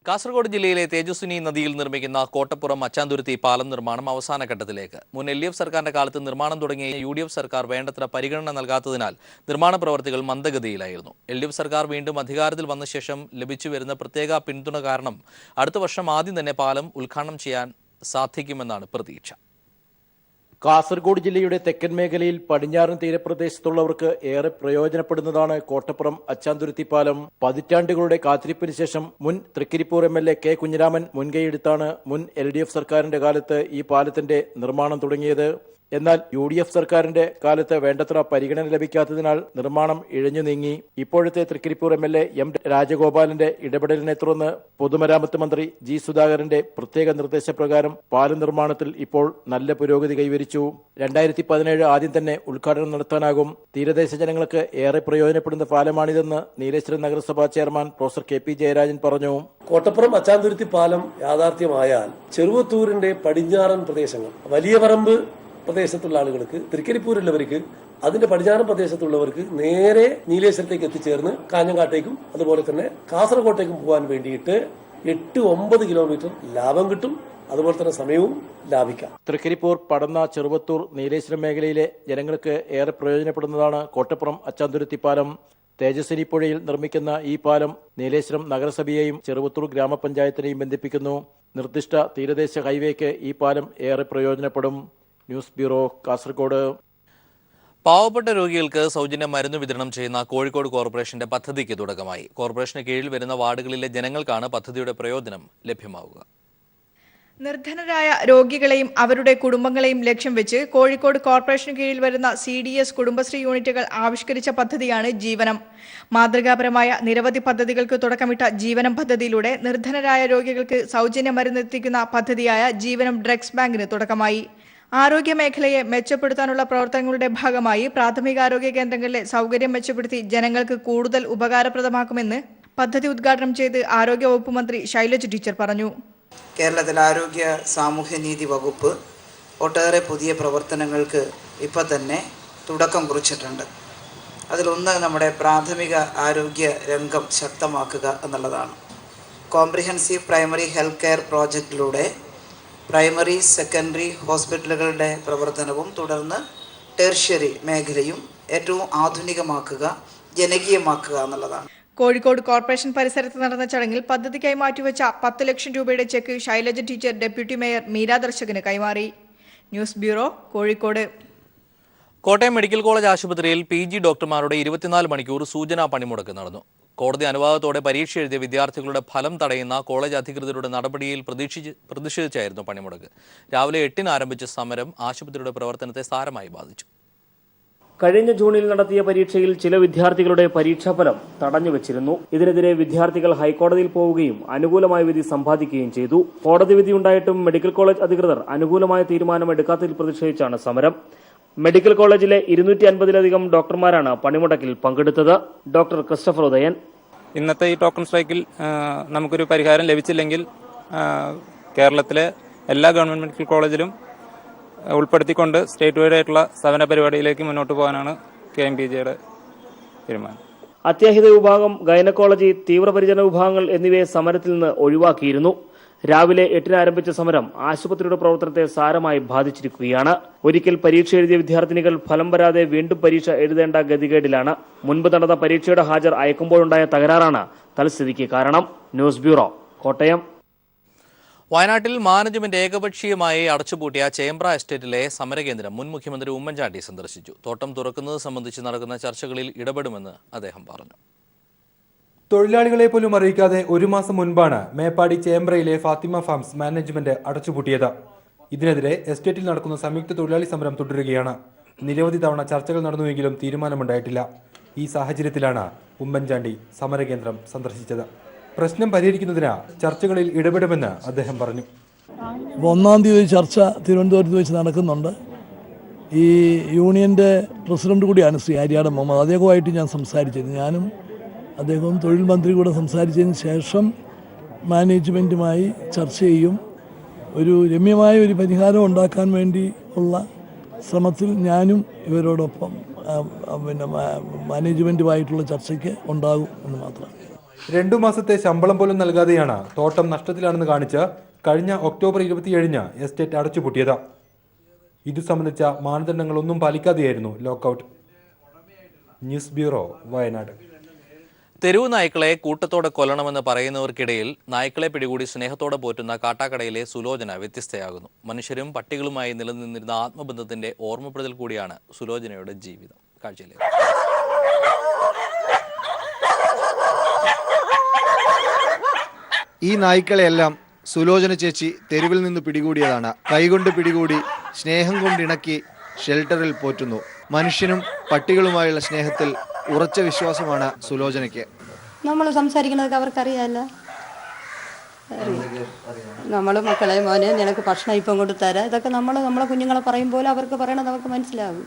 കാസർഗോഡ് ജില്ലയിലെ തേജസ്വിനി നദിയിൽ നിർമ്മിക്കുന്ന കോട്ടപ്പുറം അച്ചാന്തുരുത്തി പാലം നിർമ്മാണം അവസാന ഘട്ടത്തിലേക്ക്. മുൻ LDF സർക്കാരിന്റെ കാലത്ത് നിർമ്മാണം തുടങ്ങിയ UDF സർക്കാർ വേണ്ടത്ര പരിഗണന നൽകാത്തതിനാൽ നിർമ്മാണ പ്രവർത്തികൾ മന്ദഗതിയിലായിരുന്നു. LDF സർക്കാർ വീണ്ടും അധികാരത്തിൽ വന്ന ശേഷം ലഭിച്ചുവരുന്ന പ്രത്യേക പിന്തുണ കാരണം അടുത്ത വർഷം ആദ്യം തന്നെ പാലം ഉദ്ഘാടനം ചെയ്യാൻ സാധിക്കുമെന്നാണ് പ്രതീക്ഷ. കാസർഗോഡ് ജില്ലയുടെ തെക്കൻ മേഖലയിൽ പടിഞ്ഞാറൻ തീരപ്രദേശത്തുള്ളവർക്ക് ഏറെ പ്രയോജനപ്പെടുന്നതാണ് കോട്ടപ്പുറം അച്ചാന്തുരുത്തി പാലം. പതിറ്റാണ്ടുകളുടെ കാത്തിരിപ്പിന് ശേഷം മുൻ തൃക്കരിപ്പൂർ MLA K. കുഞ്ഞിരാമൻ മുൻകൈയെടുത്താണ് മുൻ LDF സർക്കാരിന്റെ കാലത്ത് ഈ പാലത്തിന്റെ നിർമ്മാണം തുടങ്ങിയത്. എന്നാൽ UDF സർക്കാരിന്റെ കാലത്ത് വേണ്ടത്ര പരിഗണന ലഭിക്കാത്തതിനാൽ നിർമ്മാണം ഇഴഞ്ഞു നീങ്ങി. ഇപ്പോഴത്തെ തൃക്കരിപ്പൂർ MLA M. രാജഗോപാലിന്റെ ഇടപെടലിനെ തുടർന്ന് പൊതുമരാമത്ത് മന്ത്രി G. സുധാകരന്റെ പ്രത്യേക നിർദ്ദേശപ്രകാരം പാലം നിർമ്മാണത്തിൽ ഇപ്പോൾ നല്ല പുരോഗതി കൈവരിച്ചു. 2017 ആദ്യം തന്നെ ഉദ്ഘാടനം നടത്താനാകും. തീരദേശ ജനങ്ങൾക്ക് ഏറെ പ്രയോജനപ്പെടുന്ന പാലമാണിതെന്ന് നീലേശ്വരം നഗരസഭാ ചെയർമാൻ പ്രൊഫസർ KP ജയരാജൻ പറഞ്ഞു. കോട്ടപ്പുറം അച്ചാന്തുരുത്തി പാലം യാഥാർത്ഥ്യമായാൽ ചെറുവത്തൂരിന്റെ പടിഞ്ഞാറൻ പ്രദേശങ്ങൾ, വലിയ പറമ്പ് പ്രദേശത്തുള്ള ആളുകൾക്ക്, തൃക്കരിപ്പൂരുള്ളവർക്ക്, അതിന്റെ പടിഞ്ഞാറൻ പ്രദേശത്തുള്ളവർക്ക് നേരെ നീലേശ്വരത്തേക്ക് എത്തിച്ചേർന്ന് കാഞ്ഞങ്ങാട്ടേക്കും അതുപോലെ തന്നെ കാസർഗോട്ടേക്കും പോകാൻ വേണ്ടിയിട്ട് 8-9 കിലോമീറ്റർ ലാഭം കിട്ടും. അതുപോലെ തന്നെ സമയവും ലാഭിക്കാം. തൃക്കരിപ്പൂർ, പടന്ന, ചെറുവത്തൂർ, നീലേശ്വരം മേഖലയിലെ ജനങ്ങൾക്ക് ഏറെ പ്രയോജനപ്പെടുന്നതാണ് കോട്ടപ്പുറം അച്ചാന്തുരുത്തി പാലം. തേജസ്വിനി പുഴയിൽ നിർമ്മിക്കുന്ന ഈ പാലം നീലേശ്വരം നഗരസഭയെയും ചെറുവത്തൂർ ഗ്രാമപഞ്ചായത്തിനെയും ബന്ധിപ്പിക്കുന്നു. നിർദ്ദിഷ്ട തീരദേശ ഹൈവേക്ക് ഈ പാലം ഏറെ പ്രയോജനപ്പെടും. News bureau, Kasaragod. പാവപ്പെട്ട രോഗികൾക്ക് സൗജന്യ മരുന്ന് വിതരണം ചെയ്യുന്ന കോഴിക്കോട് കോർപ്പറേഷന്റെ പദ്ധതിക്ക് തുടക്കമായി. കോർപ്പറേഷന് കീഴിൽ വരുന്ന വാർഡുകളിലെ ജനങ്ങൾക്കാണ് പദ്ധതിയുടെ പ്രയോജനം ലഭ്യമാവുക. നിർധനരായ രോഗികളെയും അവരുടെ കുടുംബങ്ങളെയും ലക്ഷ്യം വെച്ച് കോഴിക്കോട് കോർപ്പറേഷന് കീഴിൽ വരുന്ന CDS കുടുംബശ്രീ യൂണിറ്റുകൾ ആവിഷ്കരിച്ച പദ്ധതിയാണ് ജീവനം. മാതൃകാപരമായ നിരവധി പദ്ധതികൾക്ക് തുടക്കമിട്ട ജീവനം പദ്ധതിയിലൂടെ നിർധനരായ രോഗികൾക്ക് സൗജന്യ മരുന്നെത്തിക്കുന്ന പദ്ധതിയായ ജീവനം ഡ്രഗ്സ് ബാങ്കിന് തുടക്കമായി. ആരോഗ്യ മേഖലയെ മെച്ചപ്പെടുത്താനുള്ള പ്രവർത്തനങ്ങളുടെ ഭാഗമായി പ്രാഥമികാരോഗ്യ കേന്ദ്രങ്ങളിലെ സൗകര്യം മെച്ചപ്പെടുത്തി ജനങ്ങൾക്ക് കൂടുതൽ ഉപകാരപ്രദമാക്കുമെന്ന് പദ്ധതി ഉദ്ഘാടനം ചെയ്ത് ആരോഗ്യവകുപ്പ് മന്ത്രി ശൈലജ ടീച്ചർ പറഞ്ഞു. കേരളത്തിലെ ആരോഗ്യ സാമൂഹ്യനീതി വകുപ്പ് ഒട്ടേറെ പുതിയ പ്രവർത്തനങ്ങൾക്ക് ഇപ്പോൾ തന്നെ തുടക്കം കുറിച്ചിട്ടുണ്ട്. അതിലൊന്ന് നമ്മുടെ പ്രാഥമിക ആരോഗ്യ രംഗം ശക്തമാക്കുക എന്നുള്ളതാണ്. കോംപ്രിഹെൻസീവ് പ്രൈമറി ഹെൽത്ത് കെയർ പ്രോജക്റ്റിലൂടെ പ്രൈമറി, സെക്കൻഡറി ഹോസ്പിറ്റലുകളുടെ പ്രവർത്തനവും തുടർന്ന് ടെർഷ്യറി മേഖലയും ഏറ്റവും ആധുനികമാക്കുക, ജനകീയമാക്കുക എന്നുള്ളതാണ്. കോഴിക്കോട് കോർപ്പറേഷൻ പരിസരത്ത് നടന്ന ചടങ്ങിൽ പദ്ധതിക്കായി മാറ്റിവെച്ച 10 ലക്ഷം രൂപയുടെ cheque Shailaja teacher deputy mayor Meera ദർശകന് കൈമാറി. News bureau, Kozhikode. Kottayam medical college ആശുപത്രിയിൽ PG ഡോക്ടർമാരുടെ 24 മണിക്കൂർ സൂചനാ പണിമുടക്ക് നടന്നു. കോടതി അനുവാദത്തോടെ പരീക്ഷ എഴുതിയ വിദ്യാർത്ഥികളുടെ ഫലം തടയുന്ന കോളേജ് അധികൃതരുടെ നടപടിയിൽ പ്രതിഷേധിച്ചായിരുന്നു പണിമുടക്ക്. രാവിലെ 8-ന് ആരംഭിച്ച സമരം ആശുപത്രിയുടെ പ്രവർത്തനത്തെ സാരമായി ബാധിച്ചു. കഴിഞ്ഞ ജൂണിൽ നടത്തിയ പരീക്ഷയിൽ ചില വിദ്യാർത്ഥികളുടെ പരീക്ഷാഫലം തടഞ്ഞുവച്ചിരുന്നു. ഇതിനെതിരെ വിദ്യാർത്ഥികൾ ഹൈക്കോടതിയിൽ പോവുകയും അനുകൂലമായ വിധി സമ്പാദിക്കുകയും ചെയ്തു. കോടതി വിധി ഉണ്ടായിട്ടും മെഡിക്കൽ കോളേജ് അധികൃതർ അനുകൂലമായ തീരുമാനം എടുക്കാത്തതിൽ പ്രതിഷേധിച്ചാണ് സമരം. മെഡിക്കൽ കോളേജിലെ 250-ലധികം ഡോക്ടർമാരാണ് പണിമുടക്കിൽ പങ്കെടുത്തത്. ഡോക്ടർ ക്രിസ്റ്റഫർ ഉദയൻ: ഇന്നത്തെ ഈ ടോക്കൺ സ്ട്രൈക്കിൽ നമുക്കൊരു പരിഹാരം ലഭിച്ചില്ലെങ്കിൽ കേരളത്തിലെ എല്ലാ ഗവൺമെന്റ് മെഡിക്കൽ കോളേജിലും ഉൾപ്പെടുത്തിക്കൊണ്ട് സ്റ്റേറ്റ് വൈഡ് ആയിട്ടുള്ള സമര പരിപാടിയിലേക്ക് മുന്നോട്ട് പോകാനാണ് KMPJ-യുടെ തീരുമാനം. അത്യാഹിത വിഭാഗം, ഗൈനക്കോളജി, തീവ്രപരിചരണ വിഭാഗങ്ങൾ എന്നിവയെ സമരത്തിൽ നിന്ന് ഒഴിവാക്കിയിരുന്നു. രാവിലെ 8-ന് ആരംഭിച്ച സമരം ആശുപത്രിയുടെ പ്രവർത്തനത്തെ സാരമായി ബാധിച്ചിരിക്കുകയാണ്. ഒരിക്കൽ പരീക്ഷ എഴുതിയ വിദ്യാർത്ഥിനികൾ ഫലം വരാതെ വീണ്ടും പരീക്ഷ എഴുതേണ്ട ഗതികേടിലാണ്. മുൻപ് നടന്ന പരീക്ഷയുടെ ഹാജർ അയക്കുമ്പോഴുണ്ടായ തകരാറാണ് തൽസ്ഥിതിക്ക് കാരണം. News bureau, Kottayam. വയനാട്ടിൽ മാനേജ്മെന്റ് ഏകപക്ഷീയമായി അടച്ചുപൂട്ടിയ ചേമ്പ്ര എസ്റ്റേറ്റിലെ സമരകേന്ദ്രം മുൻ മുഖ്യമന്ത്രി ഉമ്മൻചാണ്ടി സന്ദർശിച്ചു. തോട്ടം തുറക്കുന്നത് സംബന്ധിച്ച് നടക്കുന്ന ചർച്ചകളിൽ ഇടപെടുമെന്ന് അദ്ദേഹം പറഞ്ഞു. തൊഴിലാളികളെ പോലും അറിയിക്കാതെ 1 മാസം മുൻപാണ് മേപ്പാടി ചേമ്പ്രയിലെ ഫാത്തിമ ഫാംസ് മാനേജ്മെന്റ് അടച്ചുപൂട്ടിയത്. ഇതിനെതിരെ എസ്റ്റേറ്റിൽ നടക്കുന്ന സംയുക്ത തൊഴിലാളി സമരം തുടരുകയാണ്. നിരവധി തവണ ചർച്ചകൾ നടന്നുവെങ്കിലും തീരുമാനമുണ്ടായിട്ടില്ല. ഈ സാഹചര്യത്തിലാണ് ഉമ്മൻചാണ്ടി സമരകേന്ദ്രം സന്ദർശിച്ചത്. പ്രശ്നം പരിഹരിക്കുന്നതിന് ചർച്ചകളിൽ ഇടപെടുമെന്ന് അദ്ദേഹം പറഞ്ഞു. 1-ാം തീയതി ചർച്ച തിരുവനന്തപുരത്ത് വെച്ച് നടക്കുന്നുണ്ട്. ഈ യൂണിയൻ്റെ പ്രസിഡന്റ് കൂടിയാണ് ശ്രീ ആര്യാടൻ മുഹമ്മദ്. അദ്ദേഹവുമായിട്ട് ഞാൻ സംസാരിച്ചിരുന്നു. ഞാനും അദ്ദേഹവും തൊഴിൽ മന്ത്രി കൂടെ സംസാരിച്ചതിന് ശേഷം മാനേജ്മെൻറ്റുമായി ചർച്ച ചെയ്യും. ഒരു രമ്യമായ ഒരു പരിഹാരം ഉണ്ടാക്കാൻ വേണ്ടി ഉള്ള ശ്രമത്തിൽ ഞാനും ഇവരോടൊപ്പം മാനേജ്മെൻറ്റുമായിട്ടുള്ള ചർച്ചയ്ക്ക് ഉണ്ടാകും എന്ന് മാത്രം. 2 മാസത്തെ ശമ്പളം പോലും നൽകാതെയാണ് തോട്ടം നഷ്ടത്തിലാണെന്ന് കാണിച്ച് കഴിഞ്ഞ ഒക്ടോബർ 27-ന് എസ്റ്റേറ്റ് അടച്ചുപൂട്ടിയത്. ഇതു സംബന്ധിച്ച മാനദണ്ഡങ്ങളൊന്നും പാലിക്കാതെയായിരുന്നു ലോക്കൌട്ട്. News bureau, Wayanad. തെരുവ് നായ്ക്കളെ കൂട്ടത്തോടെ കൊല്ലണമെന്ന് പറയുന്നവർക്കിടയിൽ നായ്ക്കളെ പിടികൂടി സ്നേഹത്തോടെ പോറ്റുന്ന കാട്ടാക്കടയിലെ സുലോചന വ്യത്യസ്തയാകുന്നു. മനുഷ്യരും പട്ടികളുമായി നിലനിന്നിരുന്ന ആത്മബന്ധത്തിന്റെ ഓർമ്മപ്പെടുത്തൽ കൂടിയാണ് സുലോചനയുടെ ജീവിതം. കാഴ്ചയിലേക്ക്. ഈ നായ്ക്കളെയെല്ലാം സുലോചന ചേച്ചി തെരുവിൽ നിന്ന് പിടികൂടിയതാണ്. കൈകൊണ്ട് പിടികൂടി സ്നേഹം കൊണ്ടിണക്കി ഷെൽട്ടറിൽ പോറ്റുന്നു. മനുഷ്യനും പട്ടികളുമായുള്ള സ്നേഹത്തിൽ ഉറച്ച വിശ്വാസമാണ് സുലോചനയ്ക്ക്. നമ്മൾ സംസാരിക്കുന്നതൊക്കെ അവർക്കറിയാമല്ലോ. നമ്മൾ മക്കളെ മോനെ നിനക്ക് ഭക്ഷണം ഇപ്പം കൊടുത്തരാം, ഇതൊക്കെ നമ്മളെ കുഞ്ഞുങ്ങളെ പറയുമ്പോൾ അവർക്ക് പറയണത് അവർക്ക് മനസ്സിലാകും.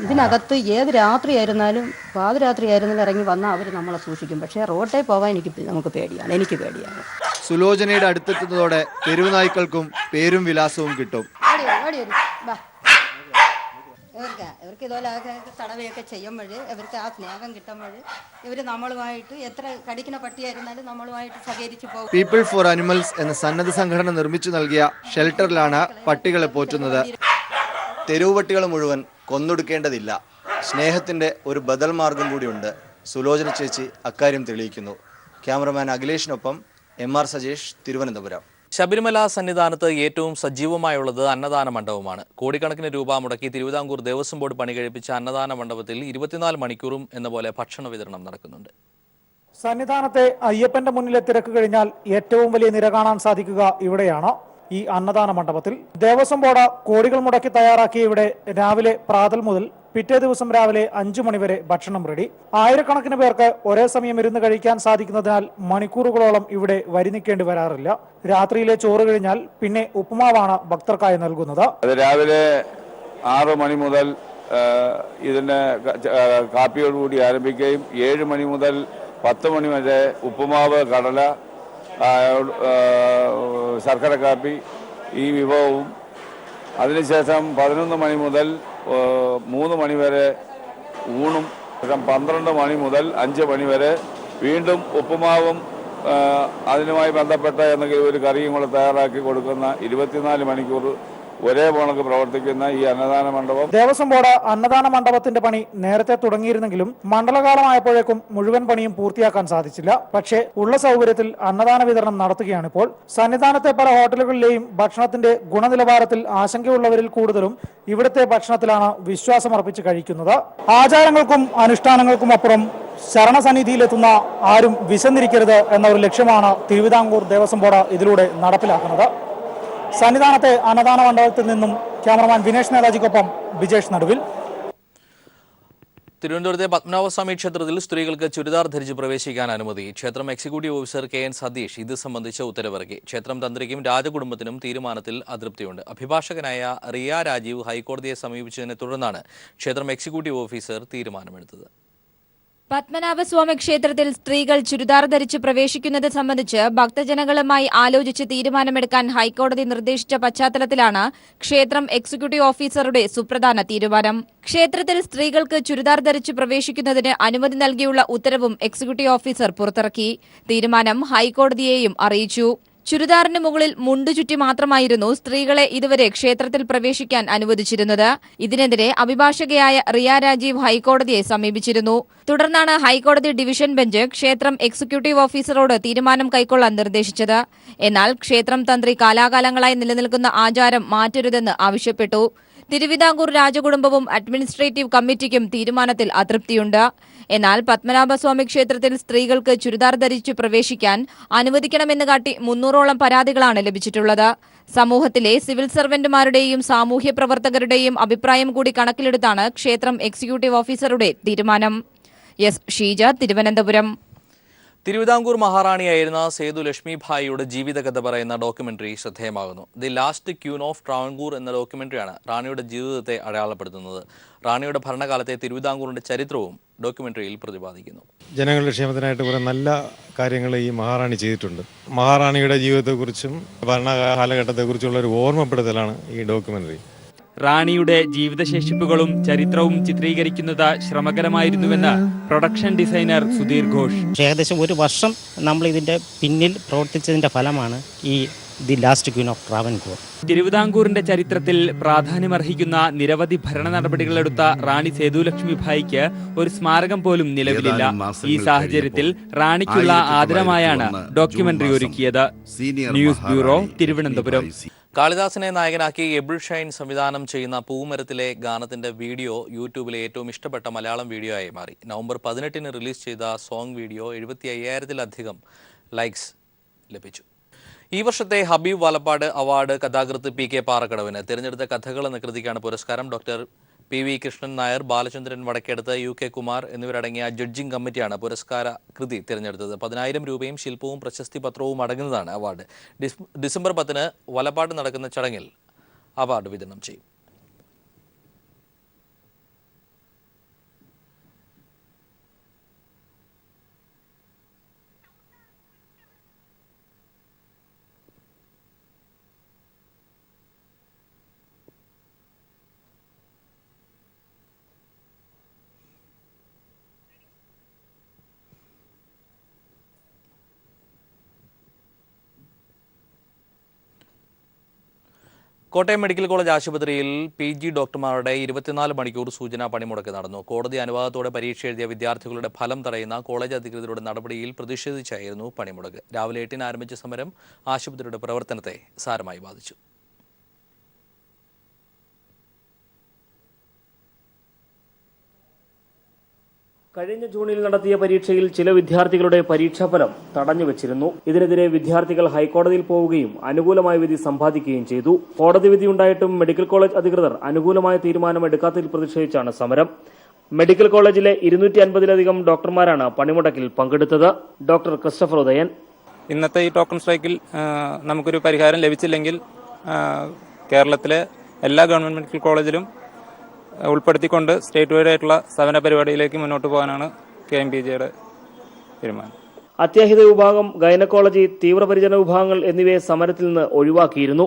ഇതിനകത്ത് ഏത് രാത്രിയായിരുന്നാലും പാതിരാത്രിയായിരുന്നാലും ഇറങ്ങി വന്നാൽ അവർ നമ്മളെ സൂക്ഷിക്കും. പക്ഷേ റോഡിൽ പോകാൻ നമുക്ക് പേടിയാണ്, എനിക്ക് പേടിയാണ്. സുലോചനയുടെ അടുത്തെത്തുന്നതോടെ തെരുവ് നായ്ക്കൾക്കും പേരും വിലാസവും കിട്ടും. ഇവർക്ക് ഇതുപോലെ തടവയൊക്കെ ചെയ്യുമ്പോൾ ഇവർക്ക് ആ സ്നേഹം കിട്ടുമ്പോൾ ഇവർ നമ്മളുമായിട്ട് എത്ര കടിക്കുന്ന പട്ടിയായിരുന്നാലും നമ്മളുമായിട്ട് സഹകരിച്ച് പോകും. പീപ്പിൾ ഫോർ അനിമൽസ് എന്ന സന്നദ്ധ സംഘടന നിർമ്മിച്ചു നൽകിയ ഷെൽട്ടറിലാണ് പട്ടികളെ പോറ്റുന്നത്. തെരുവ് പട്ടികൾ മുഴുവൻ കൊന്നൊടുക്കേണ്ടതില്ല. സ്നേഹത്തിന്റെ ഒരു ബദൽ മാർഗം കൂടിയുണ്ട്. സുലോചന ചേച്ചി അക്കാര്യം തെളിയിക്കുന്നു. ക്യാമറമാൻ അഖിലേഷിനൊപ്പം MR സജേഷ്, തിരുവനന്തപുരം. ശബരിമല സന്നിധാനത്ത് ഏറ്റവും സജീവമായുള്ളത് അന്നദാന മണ്ഡപമാണ്. കോടിക്കണക്കിന് രൂപ മുടക്കി തിരുവിതാംകൂർ ദേവസ്വം ബോർഡ് പണി കഴിപ്പിച്ച അന്നദാന മണ്ഡപത്തിൽ 24 മണിക്കൂറും എന്ന പോലെ ഭക്ഷണ വിതരണം നടക്കുന്നുണ്ട്. സന്നിധാനത്തെ അയ്യപ്പന്റെ മുന്നിലെ തിരക്ക് കഴിഞ്ഞാൽ ഏറ്റവും വലിയ നിര കാണാൻ സാധിക്കുക ഇവിടെയാണ്, ഈ അന്നദാന മണ്ഡപത്തിൽ. ദേവസ്വം ബോർഡ് കോടികൾ മുടക്കി തയ്യാറാക്കിയ ഇവിടെ രാവിലെ പ്രാതൽ മുതൽ പിറ്റേ ദിവസം രാവിലെ 5 മണിവരെ ഭക്ഷണം റെഡി. ആയിരക്കണക്കിന് പേർക്ക് ഒരേ സമയം ഇരുന്ന് കഴിക്കാൻ സാധിക്കുന്നതിനാൽ മണിക്കൂറുകളോളം ഇവിടെ വരി നിൽക്കേണ്ടി വരാറില്ല. രാത്രിയിലെ ചോറ് കഴിഞ്ഞാൽ പിന്നെ ഉപ്പുമാവാണ് ഭക്തർക്കായി നൽകുന്നത്. അത് രാവിലെ 6 മണി മുതൽ ഇതിന്റെ കാപ്പിയോടുകൂടി ആരംഭിക്കുകയും 7 മണി മുതൽ 10 മണി വരെ ഉപ്പുമാവ്, കടല, ശർക്കര കാപ്പി ഈ വിഭവവും, അതിനുശേഷം 11 മണി മുതൽ 3 മണി വരെ ഊണും, 12 മണി മുതൽ 5 മണി വരെ വീണ്ടും ഉപ്പുമാവും അതിനുമായി ബന്ധപ്പെട്ട എന്തെങ്കിലും ഒരു കറിയും കൂടെ തയ്യാറാക്കി കൊടുക്കുന്ന 24 മണിക്കൂർ ഒരേ പോണക്ക് പ്രവർത്തിക്കുന്ന ഈ അന്നദാന മണ്ഡപം. ദേവസ്വം ബോർഡ് അന്നദാന മണ്ഡപത്തിന്റെ പണി നേരത്തെ തുടങ്ങിയിരുന്നെങ്കിലും മണ്ഡലകാലമായപ്പോഴേക്കും മുഴുവൻ പണിയും പൂർത്തിയാക്കാൻ സാധിച്ചില്ല. പക്ഷേ ഉള്ള സൗകര്യത്തിൽ അന്നദാന വിതരണം നടത്തുകയാണിപ്പോൾ. സന്നിധാനത്തെ പല ഹോട്ടലുകളിലെയും ഭക്ഷണത്തിന്റെ ഗുണനിലവാരത്തിൽ ആശങ്കയുള്ളവരിൽ കൂടുതലും ഇവിടുത്തെ ഭക്ഷണത്തിലാണ് വിശ്വാസമർപ്പിച്ച് കഴിക്കുന്നത്. ആചാരങ്ങൾക്കും അനുഷ്ഠാനങ്ങൾക്കും അപ്പുറം ശരണസന്നിധിയിലെത്തുന്ന ആരും വിശന്നിരിക്കരുത് എന്ന ഒരു ലക്ഷ്യമാണ് തിരുവിതാംകൂർ ദേവസ്വം ബോർഡ് ഇതിലൂടെ നടപ്പിലാക്കുന്നത്. സന്നിധാനത്തെ അന്നദാന മണ്ഡപത്തിൽ നിന്നും ക്യാമറമാൻ വിനേഷ് നേതാജിക്കൊപ്പം ബിജേഷ് നടുവിൽ. തിരുവനന്തപുരത്തെ പത്മനാഭസ്വാമി ക്ഷേത്രത്തിൽ സ്ത്രീകൾക്ക് ചുരിദാർ ധരിച്ച് പ്രവേശിക്കാൻ അനുമതി. ക്ഷേത്രം എക്സിക്യൂട്ടീവ് ഓഫീസർ KN സതീഷ് ഇത് സംബന്ധിച്ച ഉത്തരവിറക്കി. ക്ഷേത്രം തന്ത്രിക്കും രാജകുടുംബത്തിനും തീരുമാനത്തിൽ അതൃപ്തിയുണ്ട്. അഭിഭാഷകനായ റിയ രാജീവ് ഹൈക്കോടതിയെ സമീപിച്ചതിനെ തുടർന്നാണ് ക്ഷേത്രം എക്സിക്യൂട്ടീവ് ഓഫീസർ തീരുമാനമെടുത്തത്. പത്മനാഭസ്വാമി ക്ഷേത്രത്തിൽ സ്ത്രീകൾ ചുരിദാർ ധരിച്ച് പ്രവേശിക്കുന്നത് സംബന്ധിച്ച് ഭക്തജനങ്ങളുമായി ആലോചിച്ച് തീരുമാനമെടുക്കാൻ ഹൈക്കോടതി നിർദ്ദേശിച്ച പശ്ചാത്തലത്തിലാണ് ക്ഷേത്രം എക്സിക്യൂട്ടീവ് ഓഫീസറുടെ സുപ്രധാന തീരുമാനം. ക്ഷേത്രത്തിൽ സ്ത്രീകൾക്ക് ചുരിദാർ ധരിച്ച് പ്രവേശിക്കുന്നതിന് അനുമതി നൽകിയുള്ള ഉത്തരവും എക്സിക്യൂട്ടീവ് ഓഫീസർ പുറത്തിറക്കി. തീരുമാനം ഹൈക്കോടതിയെയും അറിയിച്ചു. ചുരിദാറിന് മുകളിൽ മുണ്ടു ചുറ്റി മാത്രമായിരുന്നു സ്ത്രീകളെ ഇതുവരെ ക്ഷേത്രത്തിൽ പ്രവേശിക്കാൻ അനുവദിച്ചിരുന്നത്. ഇതിനെതിരെ അഭിഭാഷകയായ റിയ രാജീവ് ഹൈക്കോടതിയെ സമീപിച്ചിരുന്നു. തുടർന്നാണ് ഹൈക്കോടതി ഡിവിഷൻ ബെഞ്ച് ക്ഷേത്രം എക്സിക്യൂട്ടീവ് ഓഫീസറോട് തീരുമാനം കൈക്കൊള്ളാൻ നിർദ്ദേശിച്ചത്. എന്നാൽ ക്ഷേത്രം തന്ത്രി കാലാകാലങ്ങളായി നിലനിൽക്കുന്ന ആചാരം മാറ്റരുതെന്ന് ആവശ്യപ്പെട്ടു. തിരുവിതാംകൂർ രാജകുടുംബവും അഡ്മിനിസ്ട്രേറ്റീവ് കമ്മിറ്റിക്കും തീരുമാനത്തിൽ അതൃപ്തിയുണ്ട്. എന്നാൽ പത്മനാഭസ്വാമി ക്ഷേത്രത്തിൽ സ്ത്രീകൾക്ക് ചുരിദാർ ധരിച്ച് പ്രവേശിക്കാൻ അനുവദിക്കണമെന്ന് കാട്ടി 300ഓളം പരാതികളാണ് ലഭിച്ചിട്ടുള്ളത്. സമൂഹത്തിലെ സിവിൽ സർവന്റുമാരുടെയും സാമൂഹ്യ പ്രവർത്തകരുടെയും അഭിപ്രായം കൂടി കണക്കിലെടുത്താണ് ക്ഷേത്രം എക്സിക്യൂട്ടീവ് ഓഫീസറുടെ തീരുമാനം. എസ് ഷീജ, തിരുവനന്തപുരം. തിരുവിതാംകൂർ മഹാറാണിയായിരുന്ന സേതു ലക്ഷ്മിഭായിയുടെ ജീവിതകഥ പറയുന്ന ഡോക്യുമെന്ററി ശ്രദ്ധേയമാകുന്നു. The last queen of Travancore എന്ന ഡോക്യുമെന്ററിയാണ് റാണിയുടെ ജീവിതത്തെ അടയാളപ്പെടുത്തുന്നത്. റാണിയുടെ ഭരണകാലത്തെ തിരുവിതാംകൂറിന്റെ ചരിത്രവും ഡോക്യുമെന്ററിയിൽ പ്രതിപാദിക്കുന്നു. ജനങ്ങളുടെ ക്ഷേമത്തിനായിട്ട് കുറേ നല്ല കാര്യങ്ങൾ ഈ മഹാറാണി ചെയ്തിട്ടുണ്ട്. മഹാറാണിയുടെ ജീവിതത്തെക്കുറിച്ചും ഭരണകാലഘട്ടത്തെക്കുറിച്ചുള്ള ഒരു ഓർമ്മപ്പെടുത്തലാണ് ഈ ഡോക്യുമെന്ററി. റാണിയുടെ ജീവിതശേഷിപ്പുകളും ചരിത്രവും ചിത്രീകരിക്കുന്നത് ശ്രമകരമായിരുന്നുവെന്ന് പ്രൊഡക്ഷൻ ഡിസൈനർ സുധീർ ഘോഷ്. ഏകദേശം ഒരു വർഷം നമ്മൾ ഇതിൻ്റെ പിന്നിൽ പ്രവർത്തിച്ചതിൻ്റെ ഫലമാണ് ഈ the last Queen of Travancore. തിരുവിതാംകൂറിന്റെ ചരിത്രത്തിൽ പ്രാധാന്യമർഹിക്കുന്ന നിരവധി ഭരണ നടപടികളെടുത്ത റാണി സേതുലക്ഷ്മി ഭായിക്ക് ഒരു സ്മാരകം പോലും നിലവിലില്ല. ഈ സാഹചര്യത്തിൽ റാണിക്കുള്ള ആദരമായാണ് ഡോക്യുമെന്ററി ഒരുക്കിയത്. News bureau, Thiruvananthapuram. കാളിദാസനെ നായകനാക്കി എബിൾ ഷൈൻ സംവിധാനം ചെയ്യുന്ന പൂമരത്തിലെ ഗാനത്തിന്റെ വീഡിയോ യൂട്യൂബിലെ ഏറ്റവും ഇഷ്ടപ്പെട്ട മലയാളം വീഡിയോ ആയി മാറി. നവംബർ 18 റിലീസ് ചെയ്ത സോങ് വീഡിയോ 75,000-ലധികം ലൈക്സ് ലഭിച്ചു. ഈ വർഷത്തെ ഹബീബ് വാലപ്പാട് അവാർഡ് കഥാകൃത്ത് PK പാറക്കടവിന്. തിരഞ്ഞെടുത്ത കഥകൾ എന്ന കൃതിക്കാണ് പുരസ്കാരം. Doctor PV Krishnan Nair, Balachandran Vadakkedath, UK Kumar എന്നിവരടങ്ങിയ ജഡ്ജിംഗ് കമ്മിറ്റിയാണ് പുരസ്കാര കൃതി തിരഞ്ഞെടുത്തത്. 10,000 രൂപയും ശില്പവും പ്രശസ്തി പത്രവും അടങ്ങുന്നതാണ് അവാർഡ്. ഡിസംബർ 10 വലപ്പാട് നടക്കുന്ന ചടങ്ങിൽ അവാർഡ് വിതരണം ചെയ്യും. കോട്ടയം മെഡിക്കൽ കോളേജ് ആശുപത്രിയിൽ PG ഡോക്ടർമാരുടെ 24 മണിക്കൂർ സൂചനാ പണിമുടക്ക് നടന്നു. കോടതി അനുവാദത്തോടെ പരീക്ഷ എഴുതിയ വിദ്യാർത്ഥികളുടെ ഫലം തടയുന്ന കോളേജ് അധികൃതരുടെ നടപടിയിൽ പ്രതിഷേധിച്ചായിരുന്നു പണിമുടക്ക്. രാവിലെ 8-ന് ആരംഭിച്ച സമരം ആശുപത്രിയുടെ പ്രവർത്തനത്തെ സാരമായി ബാധിച്ചു. കഴിഞ്ഞ ജൂണിൽ നടത്തിയ പരീക്ഷയിൽ ചില വിദ്യാർത്ഥികളുടെ പരീക്ഷാഫലം തടഞ്ഞുവച്ചിരുന്നു. ഇതിനെതിരെ വിദ്യാർത്ഥികൾ ഹൈക്കോടതിയിൽ പോവുകയും അനുകൂലമായ വിധി സമ്പാദിക്കുകയും ചെയ്തു. കോടതി വിധിയുണ്ടായിട്ടും മെഡിക്കൽ കോളേജ് അധികൃതർ അനുകൂലമായ തീരുമാനം എടുക്കാത്തതിൽ പ്രതിഷേധിച്ചാണ് സമരം. മെഡിക്കൽ കോളേജിലെ 250-ലധികം ഡോക്ടർമാരാണ് പണിമുടക്കിൽ പങ്കെടുത്തത്. ഡോക്ടർ ക്രിസ്റ്റഫർ ഉദയൻ: ഇന്നത്തെ ഈ ടോക്കൺ സ്ട്രൈക്കിൽ നമുക്കൊരു പരിഹാരം ലഭിച്ചില്ലെങ്കിൽ കേരളത്തിലെ എല്ലാ ഗവൺമെന്റ് മെഡിക്കൽ കോളേജിലും ഉൾപ്പെടുത്തിക്കൊണ്ട് സ്റ്റേറ്റ് വൈഡ് ആയിട്ടുള്ള സമര പരിപാടിയിലേക്ക് മുന്നോട്ട് പോകാനാണ് KMPJ-യുടെ തീരുമാനം. അത്യാഹിത വിഭാഗം, ഗൈനക്കോളജി, തീവ്രപരിചരണ വിഭാഗങ്ങൾ എന്നിവയെ സമരത്തിൽ നിന്ന് ഒഴിവാക്കിയിരുന്നു.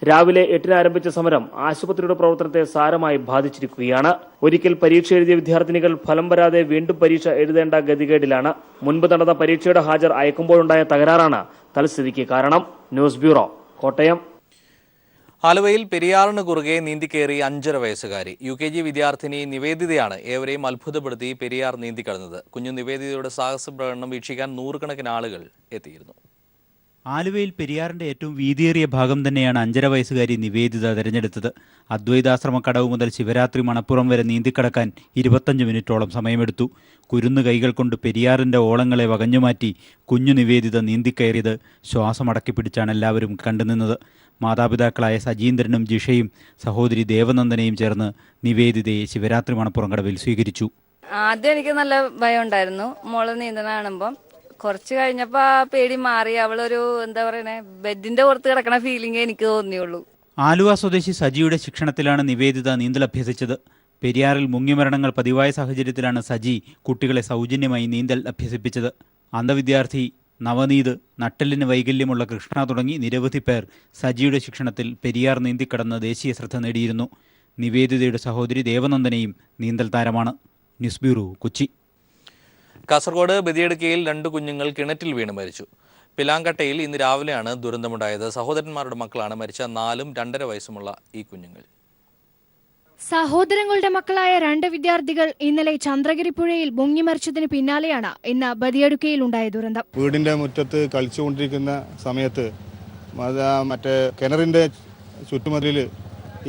രാവിലെ 8-ന് ആരംഭിച്ച സമരം ആശുപത്രിയുടെ പ്രവർത്തനത്തെ സാരമായി ബാധിച്ചിരിക്കുകയാണ്. ഒരിക്കൽ പരീക്ഷ എഴുതിയ വിദ്യാർത്ഥിനികൾ ഫലം വരാതെ വീണ്ടും പരീക്ഷ എഴുതേണ്ട ഗതികേടിലാണ്. മുൻപ് നടന്ന പരീക്ഷയുടെ ഹാജർ അയക്കുമ്പോഴുണ്ടായ തകരാറാണ് തൽസ്ഥിതിക്ക് കാരണം. News bureau, Kottayam. ആലുവയിൽ പെരിയാറിന് കുറുകെ നീന്തിക്കേറി 5.5 വയസ്സുകാരി. UKG വിദ്യാർത്ഥിനി നിവേദിതയാണ് ഏവരെയും അത്ഭുതപ്പെടുത്തി പെരിയാർ നീന്തിക്കടന്നത്. കുഞ്ഞു നിവേദിതയുടെ സാഹസ പ്രകടനം വീക്ഷിക്കാൻ നൂറുകണക്കിന് ആളുകൾ എത്തിയിരുന്നു. ആലുവയിൽ പെരിയാറിന്റെ ഏറ്റവും വീതിയേറിയ ഭാഗം തന്നെയാണ് 5.5 വയസ്സുകാരി നിവേദിത തിരഞ്ഞെടുത്തത്. അദ്വൈതാശ്രമ കടവ് മുതൽ ശിവരാത്രി മണപ്പുറം വരെ നീന്തിക്കടക്കാൻ 25 മിനിറ്റോളം സമയമെടുത്തു. കുരുന്നു കൈകൾ കൊണ്ട് പെരിയാറിന്റെ ഓളങ്ങളെ വകഞ്ഞുമാറ്റി കുഞ്ഞു നിവേദിത നീന്തിക്കയറിയത് ശ്വാസമടക്കി പിടിച്ചാണ് എല്ലാവരും കണ്ടുനിന്നത്. മാതാപിതാക്കളായ സജീന്ദ്രനും ജിഷയും സഹോദരി ദേവനന്ദനയും ചേർന്ന് നിവേദിതയെ ശിവരാത്രി മണപ്പുറം കടവിൽ സ്വീകരിച്ചു. ആദ്യം എനിക്ക് നല്ല ഭയം ഉണ്ടായിരുന്നു മോള് നീന്തണ കാണുമ്പം. കുറച്ച് കഴിഞ്ഞപ്പോ ആ പേടി മാറി. അവളൊരു എന്താ പറയണേ, ബെഡിന്റെ പുറത്ത് കിടക്കണ ഫീലിംഗ് എനിക്ക് തോന്നിയുള്ളൂ. ആലുവ സ്വദേശി സജിയുടെ ശിക്ഷണത്തിലാണ് നിവേദിത നീന്തൽ അഭ്യസിച്ചത്. പെരിയാറിൽ മുങ്ങിമരണങ്ങൾ പതിവായ സാഹചര്യത്തിലാണ് സജി കുട്ടികളെ സൗജന്യമായി നീന്തൽ അഭ്യസിപ്പിച്ചത്. അന്ധവിദ്യാർത്ഥി നവനീത്, നട്ടെല്ലിന് വൈകല്യമുള്ള കൃഷ്ണ തുടങ്ങി നിരവധി പേർ സജിയുടെ ശിക്ഷണത്തിൽ പെരിയാർ നീന്തിക്കടന്ന് ദേശീയ ശ്രദ്ധ നേടിയിരുന്നു. നിവേദിതയുടെ സഹോദരി ദേവനന്ദനയും നീന്തൽ താരമാണ്. News bureau, Kochi. കാസർഗോഡ് ബദിയടുക്കയിൽ 2 കുഞ്ഞുങ്ങൾ കിണറ്റിൽ വീണ് മരിച്ചു. പിലാങ്കട്ടയിൽ ഇന്ന് രാവിലെയാണ് ദുരന്തമുണ്ടായത്. സഹോദരന്മാരുടെ മക്കളാണ് മരിച്ച 4-ഉം 2.5 വയസ്സുമുള്ള ഈ കുഞ്ഞുങ്ങൾ. സഹോദരങ്ങളുടെ മക്കളായ 2 വിദ്യാർത്ഥികൾ ഇന്നലെ ചന്ദ്രഗിരി പുഴയിൽ മുങ്ങിമരിച്ചതിന് പിന്നാലെയാണ് ഇന്ന് ബദിയടുക്കയിൽ ഉണ്ടായ ദുരന്തം. വീടിന്റെ മുറ്റത്ത് കളിച്ചുകൊണ്ടിരിക്കുന്ന സമയത്ത് മറ്റേ കിണറിന്റെ ചുറ്റുമതിലിൽ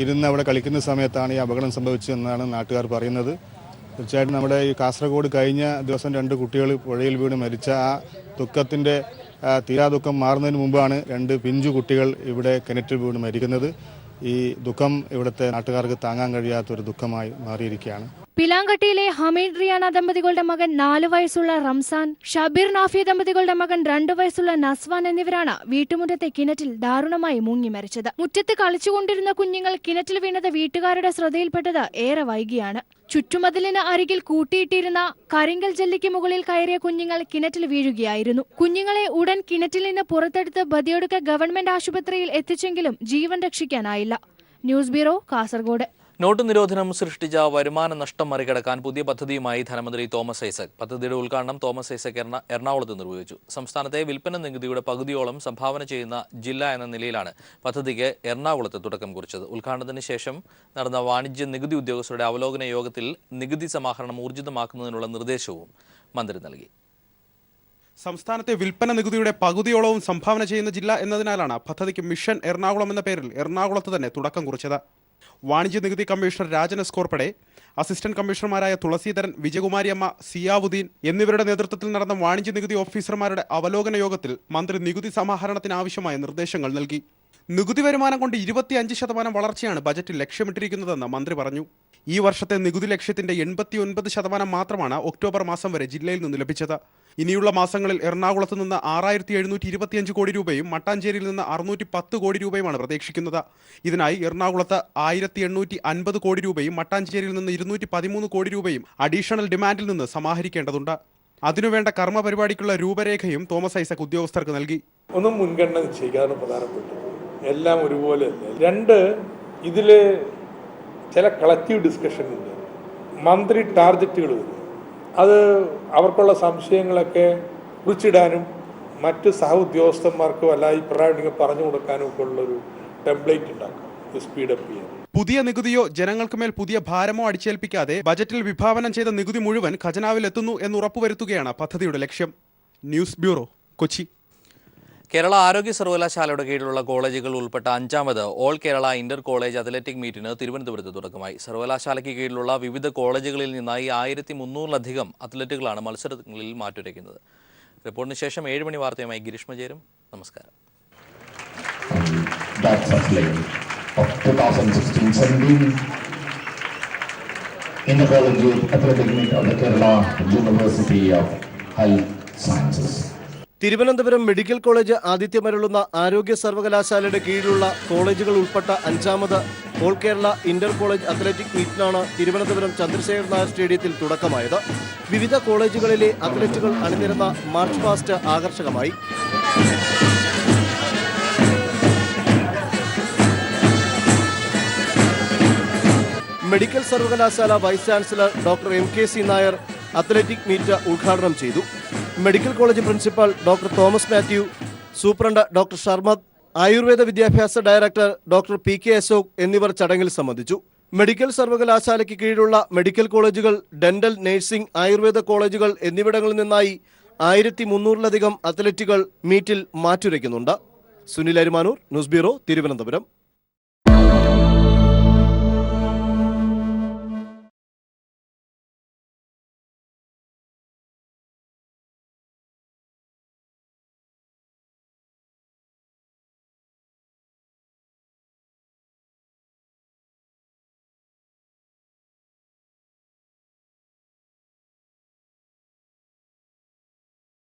ഇരുന്ന് അവിടെ കളിക്കുന്ന സമയത്താണ് ഈ അപകടം സംഭവിച്ചതെന്നാണ് നാട്ടുകാർ പറയുന്നത്. തീർച്ചയായിട്ടും നമ്മുടെ ഈ കാസർഗോഡ് കഴിഞ്ഞ ദിവസം 2 കുട്ടികൾ പുഴയിൽ വീണ് മരിച്ച ആ ദുഃഖത്തിന്റെ തീരാദുഃഖം മാറുന്നതിന് മുമ്പാണ് 2 പിഞ്ചു കുട്ടികൾ ഇവിടെ കിണറ്റിൽ വീണ് മരിക്കുന്നത്. ഈ ദുഃഖം ഇവിടുത്തെ നാട്ടുകാർക്ക് താങ്ങാൻ കഴിയാത്തൊരു ദുഃഖമായി മാറിയിരിക്കുകയാണ്. പിലാങ്കട്ടിയിലെ ഹമീദ് റിയാന ദമ്പതികളുടെ മകൻ 4 വയസ്സുള്ള റംസാൻ, ഷബീർ നാഫിയ ദമ്പതികളുടെ മകൻ 2 വയസ്സുള്ള നസ്വാൻ എന്നിവരാണ് വീട്ടുമുറ്റത്തെ കിണറ്റിൽ ദാരുണമായി മുങ്ങി മരിച്ചത്. മുറ്റത്ത് കളിച്ചുകൊണ്ടിരുന്ന കുഞ്ഞുങ്ങൾ കിണറ്റിൽ വീണത് വീട്ടുകാരുടെ ശ്രദ്ധയിൽപ്പെട്ടത് ഏറെ വൈകിയാണ്. ചുറ്റുമതിലിന് അരികിൽ കൂട്ടിയിട്ടിരുന്ന കരിങ്കൽ ജല്ലിക്ക് മുകളിൽ കയറിയ കുഞ്ഞുങ്ങൾ കിണറ്റിൽ വീഴുകയായിരുന്നു. കുഞ്ഞുങ്ങളെ ഉടൻ കിണറ്റിൽ നിന്ന് പുറത്തെടുത്ത് ബദിയടുക്ക ഗവൺമെന്റ് ആശുപത്രിയിൽ എത്തിച്ചെങ്കിലും ജീവൻ രക്ഷിക്കാനായില്ല. News bureau, Kasaragod. നോട്ട് നിരോധനം സൃഷ്ടിച്ച വരുമാന നഷ്ടം മറികടക്കാൻ പുതിയ പദ്ധതിയുമായി ധനമന്ത്രി തോമസ് ഐസക്. പദ്ധതിയുടെ ഉദ്ഘാടനം തോമസ് ഐസക് എറണാകുളത്ത് നിർവഹിച്ചു. സംസ്ഥാനത്തെ വിൽപ്പന നികുതിയുടെ പകുതിയോളം സംഭാവന ചെയ്യുന്ന ജില്ല എന്ന നിലയിലാണ് പദ്ധതിക്ക് എറണാകുളത്ത് തുടക്കം കുറിച്ചത്. ഉദ്ഘാടനത്തിന് ശേഷം നടന്ന വാണിജ്യ നികുതി ഉദ്യോഗസ്ഥരുടെ അവലോകന യോഗത്തിൽ നികുതി സമാഹരണം ഊർജിതമാക്കുന്നതിനുള്ള നിർദ്ദേശവും മന്ത്രി നൽകി. സംസ്ഥാനത്തെ വിൽപ്പന നികുതിയുടെ പകുതിയോളവും സംഭാവന ചെയ്യുന്ന ജില്ല എന്നതിനാലാണ് പദ്ധതിക്ക് മിഷൻ എറണാകുളം എന്ന പേരിൽ എറണാകുളത്ത് തന്നെ തുടക്കം കുറിച്ചത്. വാണിജ്യ നികുതി കമ്മീഷണർ രാജൻ എസ്കോർപ്പടെ അസിസ്റ്റന്റ് കമ്മീഷണർമാരായ തുളസീധരൻ, വിജയകുമാരിയമ്മ, സിയാവുദ്ദീൻ എന്നിവരുടെ നേതൃത്വത്തിൽ നടന്ന വാണിജ്യ നികുതി ഓഫീസർമാരുടെ അവലോകന യോഗത്തിൽ മന്ത്രി നികുതി സമാഹരണത്തിനാവശ്യമായ നിർദ്ദേശങ്ങൾ നൽകി. നികുതി വരുമാനം കൊണ്ട് 25% വളർച്ചയാണ് ബജറ്റിൽ ലക്ഷ്യമിട്ടിരിക്കുന്നതെന്ന് മന്ത്രി പറഞ്ഞു. ഈ വർഷത്തെ നികുതി ലക്ഷ്യത്തിന്റെ 89% മാത്രമാണ് ഒക്ടോബർ മാസം വരെ ജില്ലയിൽ നിന്ന് ലഭിച്ചത്. ഇനിയുള്ള മാസങ്ങളിൽ എറണാകുളത്ത് നിന്ന് 6725 കോടി രൂപയും മട്ടാഞ്ചേരിയിൽ നിന്ന് 610 കോടി രൂപയുമാണ് പ്രതീക്ഷിക്കുന്നത്. ഇതിനായി എറണാകുളത്ത് 1850 കോടി രൂപയും മട്ടാഞ്ചേരിയിൽ നിന്ന് 213 കോടി രൂപയും അഡീഷണൽ ഡിമാൻഡിൽ നിന്ന് സമാഹരിക്കേണ്ടതുണ്ട്. അതിനുവേണ്ട കർമ്മ പരിപാടിക്കുള്ള രൂപരേഖയും തോമസ് ഐസക് ഉദ്യോഗസ്ഥർക്ക് നൽകി. ഒന്നും മുൻഗണന നിശ്ചയിക്കാനാണ് പ്രധാനപ്പെട്ടത്. എല്ലാം ഒരുപോലെ തന്നെ. ഇതില് ചില കളക്റ്റീവ് ഡിസ്കഷൻ ഉണ്ട്. മന്ത്രി ടാർഗറ്റുകൾ വരും. അത് അവർക്കുള്ള സംശയങ്ങളൊക്കെ കുറിച്ചിടാനും മറ്റ് സഹ ഉദ്യോഗസ്ഥന്മാർക്കും അല്ല അഭിപ്രായം പറഞ്ഞു കൊടുക്കാനും ഒക്കെ ഉള്ളൊരു ടെംപ്ലേറ്റ് ഉണ്ടാക്കും, സ്പീഡപ്പ് ചെയ്യാൻ. പുതിയ നികുതിയോ ജനങ്ങൾക്ക് മേൽ പുതിയ ഭാരമോ അടിച്ചേൽപ്പിക്കാതെ ബജറ്റിൽ വിഭാവനം ചെയ്ത നികുതി മുഴുവൻ ഖജനാവിൽ എത്തുന്നു എന്ന് ഉറപ്പുവരുത്തുകയാണ് പദ്ധതിയുടെ ലക്ഷ്യം. News bureau, Kochi. കേരള ആരോഗ്യ സർവകലാശാലയുടെ കീഴിലുള്ള കോളേജുകൾ ഉൾപ്പെട്ട 5ാമത് all Kerala inter college athletic മീറ്റിന് തിരുവനന്തപുരത്ത് തുടക്കമായി. സർവകലാശാലയ്ക്ക് കീഴിലുള്ള വിവിധ കോളേജുകളിൽ നിന്നായി 1300-ലധികം അത്ലറ്റുകളാണ് മത്സരങ്ങളിൽ മാറ്റുരയ്ക്കുന്നത്. റിപ്പോർട്ടിന് ശേഷം 7 മണി വാർത്തയുമായി ഗിരീഷ്മ ചേരും. നമസ്കാരം. തിരുവനന്തപുരം മെഡിക്കൽ കോളേജ് ആതിഥ്യമരുളുന്ന ആരോഗ്യ സർവകലാശാലയുടെ കീഴിലുള്ള കോളേജുകൾ ഉൾപ്പെട്ട 5ാമത് all Kerala inter college athletic മീറ്റിനാണ് തിരുവനന്തപുരം ചന്ദ്രശേഖർ നായർ സ്റ്റേഡിയത്തിൽ തുടക്കമായത്. വിവിധ കോളേജുകളിലെ അത്ലറ്റുകൾ അണിനിരന്ന മാർച്ച് പാസ്റ്റ് ആകർഷകമായി. മെഡിക്കൽ സർവകലാശാല vice chancellor doctor MKC Nair athletic meet ഉദ്ഘാടനം ചെയ്തു. Medical college principal doctor Thomas Mathew, superintendent doctor Sharmad, ആയുർവേദ വിദ്യാഭ്യാസ ഡയറക്ടർ ഡോക്ടർ PK അശോക് എന്നിവർ ചടങ്ങിൽ സംബന്ധിച്ചു. മെഡിക്കൽ സർവകലാശാലയ്ക്ക് കീഴിലുള്ള മെഡിക്കൽ കോളേജുകൾ, ഡെന്റൽ, നഴ്സിംഗ്, ആയുർവേദ കോളേജുകൾ എന്നിവിടങ്ങളിൽ നിന്നായി 1300-ലധികം അത്ലറ്റുകൾ മീറ്റിൽ മാറ്റുരയ്ക്കുന്നുണ്ട്. Sunil Arimanoor, news bureau, Thiruvananthapuram.